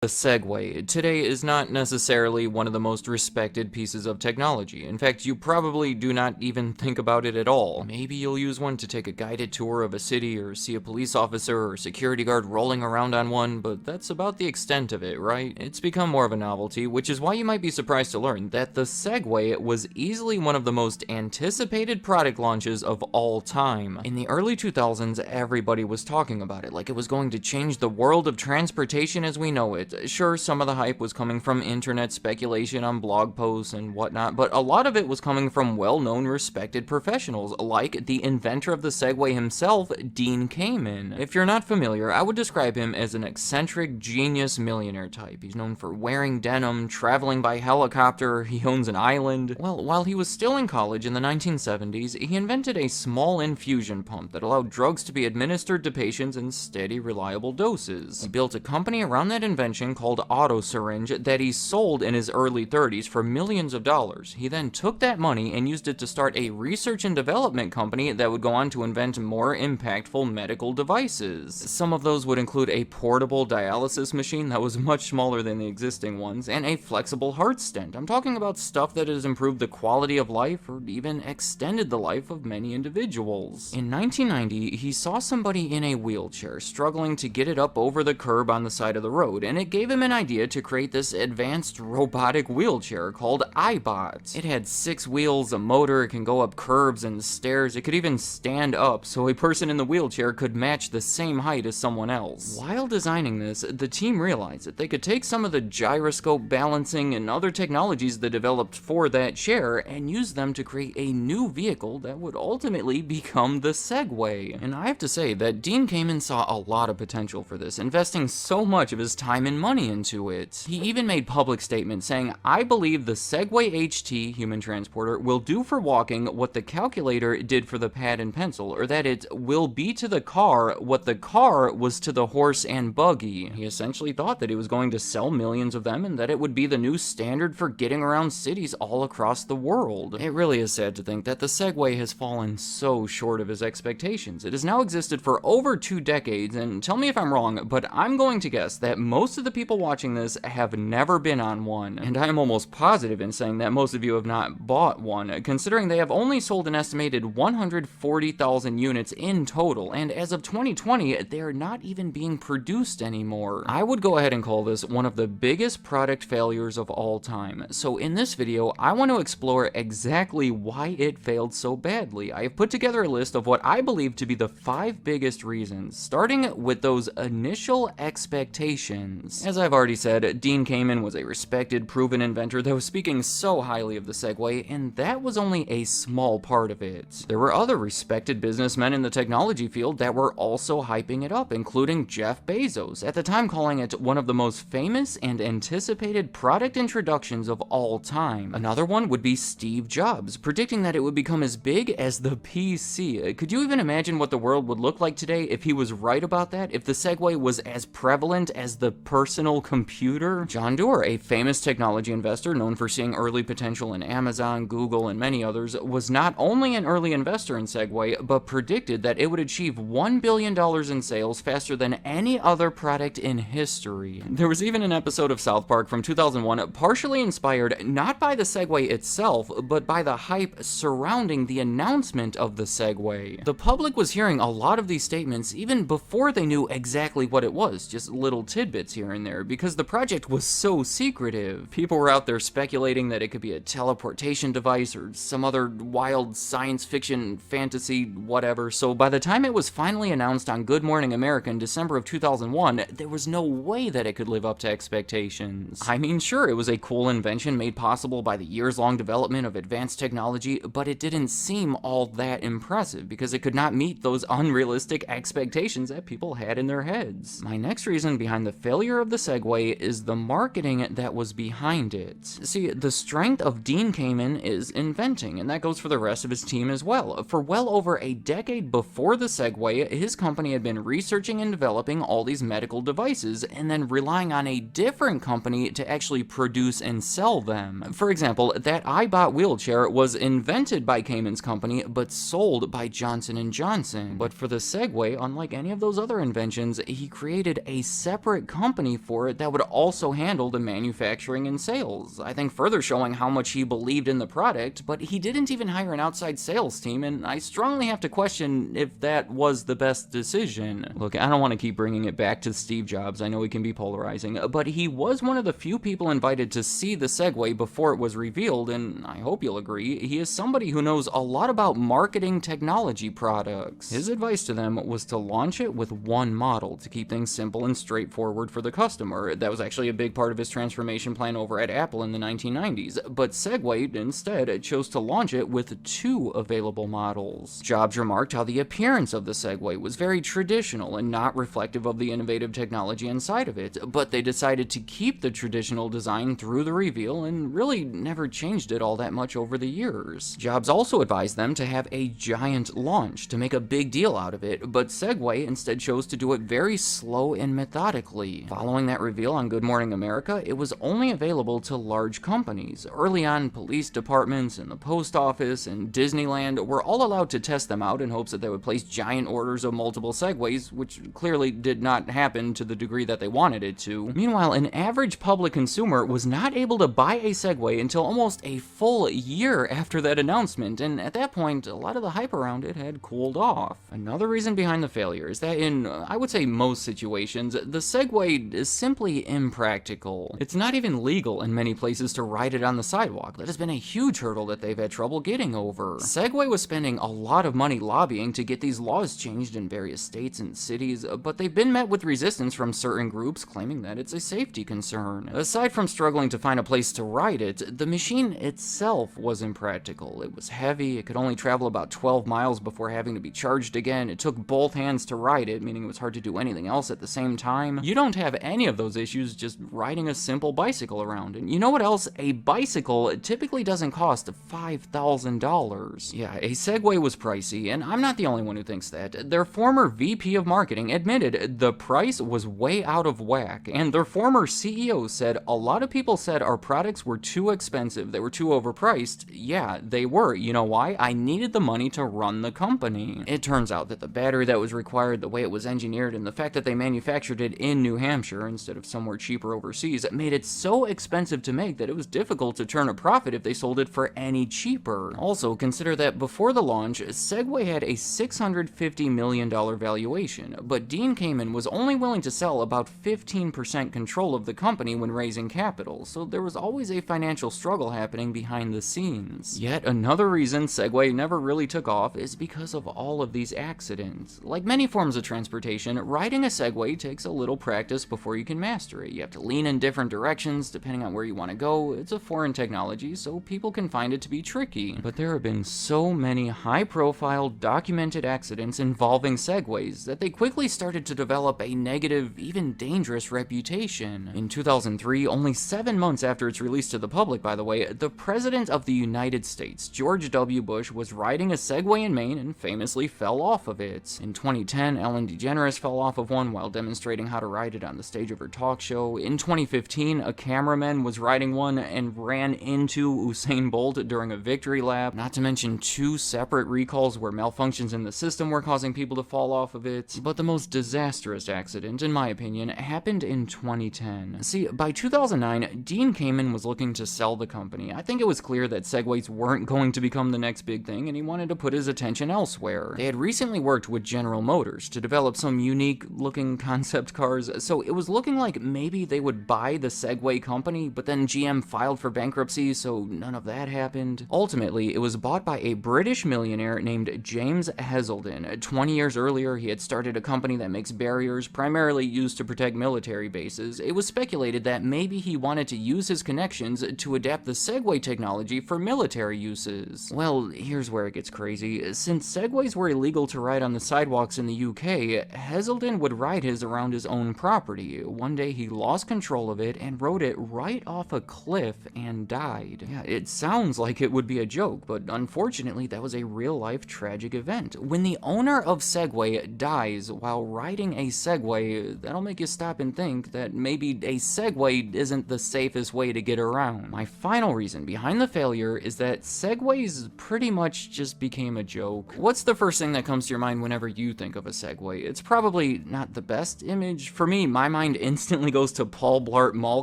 The Segway today is not necessarily one of the most respected pieces of technology. In fact, you probably do not even think about it at all. Maybe you'll use one to take a guided tour of a city or see a police officer or security guard rolling around on one, but that's about the extent of it, right? It's become more of a novelty, which is why you might be surprised to learn that the Segway was easily one of the most anticipated product launches of all time. In the early 2000s, everybody was talking about it like it was going to change the world of transportation as we know it. Sure, some of the hype was coming from internet speculation on blog posts and whatnot, but a lot of it was coming from well-known, respected professionals, like the inventor of the Segway himself, Dean Kamen. If you're not familiar, I would describe him as an eccentric, genius millionaire type. He's known for wearing denim, traveling by helicopter, he owns an island. Well, while he was still in college in the 1970s, he invented a small infusion pump that allowed drugs to be administered to patients in steady, reliable doses. He built a company around that invention called Auto Syringe that he sold in his early 30s for millions of dollars. He then took that money and used it to start a research and development company that would go on to invent more impactful medical devices. Some of those would include a portable dialysis machine that was much smaller than the existing ones, and a flexible heart stent. I'm talking about stuff that has improved the quality of life or even extended the life of many individuals. In 1990, he saw somebody in a wheelchair struggling to get it up over the curb on the side of the road, and it gave him an idea to create this advanced robotic wheelchair called iBot. It had 6 wheels, a motor, it can go up curbs and stairs, it could even stand up so a person in the wheelchair could match the same height as someone else. While designing this, the team realized that they could take some of the gyroscope balancing and other technologies they developed for that chair and use them to create a new vehicle that would ultimately become the Segway. And I have to say that Dean Kamen saw a lot of potential for this, investing so much of his time and money into it. He even made public statements saying, "I believe the Segway HT human transporter will do for walking what the calculator did for the pad and pencil, or that it will be to the car what the car was to the horse and buggy." He essentially thought that he was going to sell millions of them and that it would be the new standard for getting around cities all across the world. It really is sad to think that the Segway has fallen so short of his expectations. It has now existed for over 2 decades, and tell me if I'm wrong, but I'm going to guess that most of the people watching this have never been on one, and I am almost positive in saying that most of you have not bought one, considering they have only sold an estimated 140,000 units in total, and as of 2020, they are not even being produced anymore. I would go ahead and call this one of the biggest product failures of all time, so in this video, I want to explore exactly why it failed so badly. I have put together a list of what I believe to be the 5 biggest reasons, starting with those initial expectations. As I've already said, Dean Kamen was a respected, proven inventor that was speaking so highly of the Segway, and that was only a small part of it. There were other respected businessmen in the technology field that were also hyping it up, including Jeff Bezos, at the time calling it one of the most famous and anticipated product introductions of all time. Another one would be Steve Jobs, predicting that it would become as big as the PC. Could you even imagine what the world would look like today if he was right about that? If the Segway was as prevalent as the personal computer? John Doerr, a famous technology investor known for seeing early potential in Amazon, Google, and many others, was not only an early investor in Segway, but predicted that it would achieve $1 billion in sales faster than any other product in history. There was even an episode of South Park from 2001 partially inspired not by the Segway itself, but by the hype surrounding the announcement of the Segway. The public was hearing a lot of these statements even before they knew exactly what it was, just little tidbits here and there, because the project was so secretive. People were out there speculating that it could be a teleportation device or some other wild science fiction, fantasy, whatever, so by the time it was finally announced on Good Morning America in December of 2001, there was no way that it could live up to expectations. I mean, sure, it was a cool invention made possible by the years-long development of advanced technology, but it didn't seem all that impressive because it could not meet those unrealistic expectations that people had in their heads. My next reason behind the failure of the Segway is the marketing that was behind it. See, the strength of Dean Kamen is inventing, and that goes for the rest of his team as well. For well over a decade before the Segway, his company had been researching and developing all these medical devices, and then relying on a different company to actually produce and sell them. For example, that iBot wheelchair was invented by Kamen's company, but sold by Johnson & Johnson. But for the Segway, unlike any of those other inventions, he created a separate company company for it that would also handle the manufacturing and sales. I think further showing how much he believed in the product, but he didn't even hire an outside sales team, and I strongly have to question if that was the best decision. Look, I don't want to keep bringing it back to Steve Jobs, I know he can be polarizing, but he was one of the few people invited to see the Segway before it was revealed, and I hope you'll agree, he is somebody who knows a lot about marketing technology products. His advice to them was to launch it with one model to keep things simple and straightforward for the customer. That was actually a big part of his transformation plan over at Apple in the 1990s, but Segway instead chose to launch it with two available models. Jobs remarked how the appearance of the Segway was very traditional and not reflective of the innovative technology inside of it, but they decided to keep the traditional design through the reveal and really never changed it all that much over the years. Jobs also advised them to have a giant launch to make a big deal out of it, but Segway instead chose to do it very slow and methodically. Following that reveal on Good Morning America, it was only available to large companies. Early on, police departments and the post office and Disneyland were all allowed to test them out in hopes that they would place giant orders of multiple Segways, which clearly did not happen to the degree that they wanted it to. Meanwhile, an average public consumer was not able to buy a Segway until almost a full year after that announcement, and at that point, a lot of the hype around it had cooled off. Another reason behind the failure is that in, I would say most situations, the Segway is simply impractical. It's not even legal in many places to ride it on the sidewalk. That has been a huge hurdle that they've had trouble getting over. Segway was spending a lot of money lobbying to get these laws changed in various states and cities, but they've been met with resistance from certain groups claiming that it's a safety concern. Aside from struggling to find a place to ride it, the machine itself was impractical. It was heavy, it could only travel about 12 miles before having to be charged again, it took both hands to ride it, meaning it was hard to do anything else at the same time. You don't have any of those issues just riding a simple bicycle around, and you know what else? A bicycle typically doesn't cost $5,000. Yeah, a Segway was pricey, and I'm not the only one who thinks that. Their former VP of marketing admitted the price was way out of whack, and their former CEO said a lot of people said our products were too expensive, they were too overpriced. Yeah, they were. You know why? I needed the money to run the company. It turns out that the battery that was required, the way it was engineered, and the fact that they manufactured it in New Hampshire instead of somewhere cheaper overseas made it so expensive to make that it was difficult to turn a profit if they sold it for any cheaper. Also, consider that before the launch, Segway had a $650 million valuation, but Dean Kamen was only willing to sell about 15% control of the company when raising capital, so there was always a financial struggle happening behind the scenes. Yet another reason Segway never really took off is because of all of these accidents. Like many forms of transportation, riding a Segway takes a little practice before you can master it. You have to lean in different directions depending on where you want to go. It's a foreign technology, so people can find it to be tricky. But there have been so many high-profile, documented accidents involving Segways that they quickly started to develop a negative, even dangerous reputation. In 2003, only 7 months after its release to the public, by the way, the President of the United States, George W. Bush, was riding a Segway in Maine and famously fell off of it. In 2010, Ellen DeGeneres fell off of one while demonstrating how to ride it on the stage of her talk show. In 2015, a cameraman was riding one and ran into Usain Bolt during a victory lap, not to mention 2 separate recalls where malfunctions in the system were causing people to fall off of it. But the most disastrous accident, in my opinion, happened in 2010. See, by 2009, Dean Kamen was looking to sell the company. I think it was clear that Segways weren't going to become the next big thing, and he wanted to put his attention elsewhere. They had recently worked with General Motors to develop some unique-looking concept cars, so it was looking like maybe they would buy the Segway company, but then GM filed for bankruptcy, so none of that happened. Ultimately, it was bought by a British millionaire named James Heselden. 20 years earlier, he had started a company that makes barriers, primarily used to protect military bases. It was speculated that maybe he wanted to use his connections to adapt the Segway technology for military uses. Well, here's where it gets crazy. Since Segways were illegal to ride on the sidewalks in the UK, Heselden would ride his around his own property. One day he lost control of it and rode it right off a cliff and died. Yeah, it sounds like it would be a joke, but unfortunately that was a real-life tragic event. When the owner of Segway dies while riding a Segway, that'll make you stop and think that maybe a Segway isn't the safest way to get around. My final reason behind the failure is that Segways pretty much just became a joke. What's the first thing that comes to your mind whenever you think of a Segway? It's probably not the best image. For me, my mind mind instantly goes to Paul Blart Mall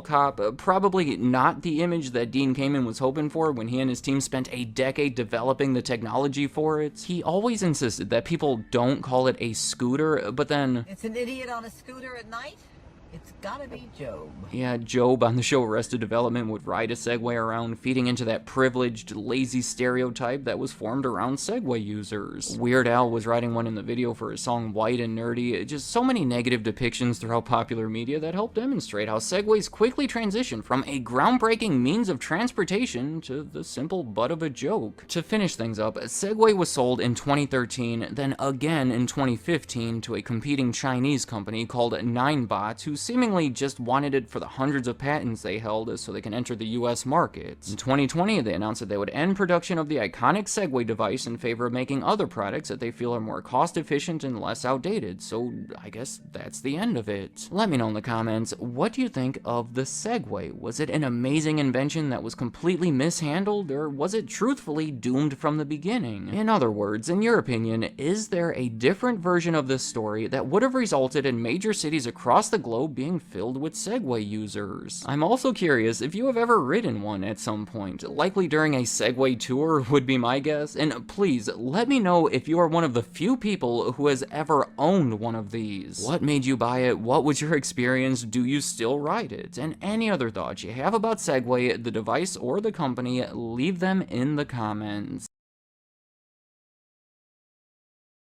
Cop, probably not the image that Dean Kamen was hoping for when he and his team spent a decade developing the technology for it. He always insisted that people don't call it a scooter, but then... It's an idiot on a scooter at night? It's gotta be Job. Yeah, Job on the show Arrested Development would ride a Segway around, feeding into that privileged, lazy stereotype that was formed around Segway users. Weird Al was riding one in the video for his song White and Nerdy. Just so many negative depictions throughout popular media that help demonstrate how Segways quickly transitioned from a groundbreaking means of transportation to the simple butt of a joke. To finish things up, Segway was sold in 2013, then again in 2015 to a competing Chinese company called Ninebot, who seemingly just wanted it for the hundreds of patents they held so they can enter the US market. In 2020, they announced that they would end production of the iconic Segway device in favor of making other products that they feel are more cost-efficient and less outdated, so I guess that's the end of it. Let me know in the comments, what do you think of the Segway? Was it an amazing invention that was completely mishandled, or was it truthfully doomed from the beginning? In other words, in your opinion, is there a different version of this story that would have resulted in major cities across the globe being filled with Segway users? I'm also curious if you have ever ridden one at some point, likely during a Segway tour would be my guess, and please let me know if you are one of the few people who has ever owned one of these. What made you buy it? What was your experience? Do you still ride it? And any other thoughts you have about Segway, the device, or the company, leave them in the comments.